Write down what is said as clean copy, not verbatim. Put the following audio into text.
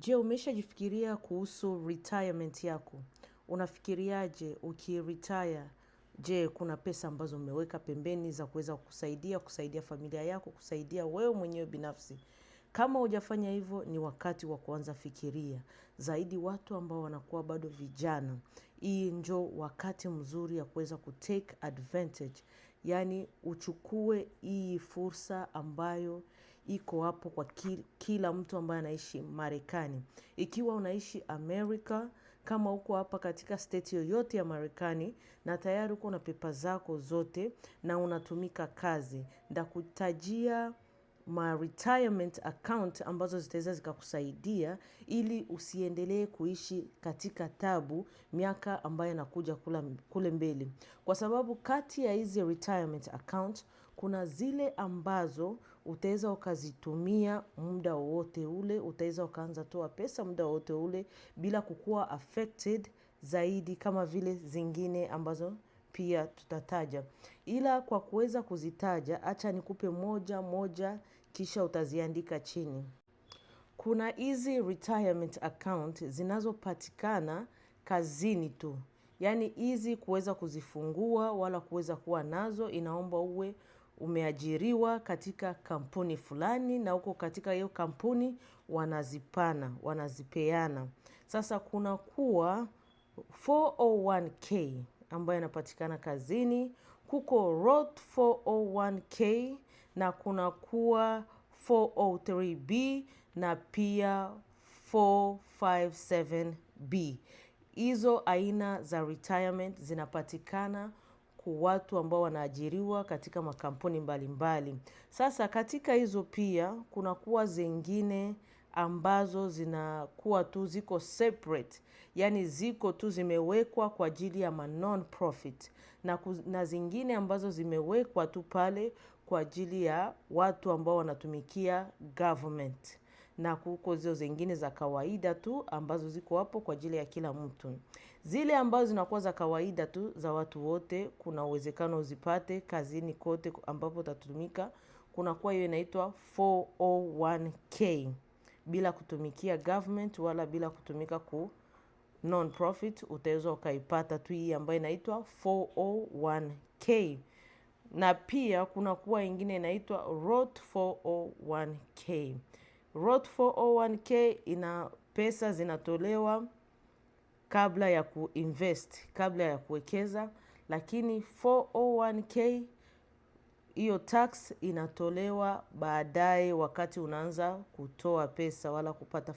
Je, umeshajifikiria kuhusu retirement yako? Unafikiriaje ukiretire? Je, kuna pesa ambazo umeweka pembeni za kuweza kusaidia familia yako, kusaidia wewe mwenyewe binafsi? Kama hujafanya hivyo, ni wakati wa kuanza fikiria. Zaidi watu ambao wanakuwa bado vijana. Hii ndio wakati mzuri ya kuweza kutake advantage. Yaani uchukue hii fursa ambayo iko hapo kwa kila mtu ambaye anaishi Marekani. Ikiwa unaishi Amerika, kama uko hapa katika state yoyote ya Marekani na tayari uko na pepa zako zote na unatumika kazi, ndakutajia retirement account ambazo zitaweza zikakusaidia ili usiendelee kuishi katika tabu miaka ambayo inakuja kule mbele. Kwa sababu kati ya hizi retirement account kuna zile ambazo utaweza ukazitumia muda wowote ule, utaweza ukaanza toa pesa muda wowote ule bila kukuwa affected zaidi kama vile zingine ambazo pia tutataja. Ila kwa kuweza kuzitaja, acha nikupe moja moja kisha utaziandika chini. Kuna hizi retirement account zinazopatikana kazini tu. Yaani hizi kuweza kuzifungua wala kuweza kuwa nazo inaomba uwe umeajiriwa katika kampuni fulani na uko katika hiyo kampuni wanazipeana. Sasa kuna kuwa 401k ambayo inapatikana kazini, kuko Roth 401k na kuna kuwa 403b na pia 457b. Hizo aina za retirement zinapatikana kwa watu ambao wanaajiriwa katika makampuni mbalimbali. Sasa katika hizo pia kuna kuwa zingine ambazo zinakuwa tu ziko separate, yaani ziko tu zimewekwa kwa ajili ya non-profit na zingine ambazo zimewekwa tu pale kwa ajili ya watu ambao wanatumikia government, na kuko hizo zingine za kawaida tu ambazo ziko hapo kwa ajili ya kila mtu. Zile ambazo zinakuwa za kawaida tu za watu wote, kuna uwezekano uzipate kazini kote ambapo utatumika. Kuna kuwa hiyo inaitwa 401k bila kutumikia government wala bila kutumika ku non-profit, utaweza ukaipata tu hii ambayo inaitwa 401k. Na pia kuna kuwa ingine inaitwa Roth 401k. Roth 401k ina pesa zinatolewa kabla ya kuinvest, kabla ya kuwekeza, lakini 401k hiyo tax inatolewa baadaye wakati unaanza kutoa pesa wala kupata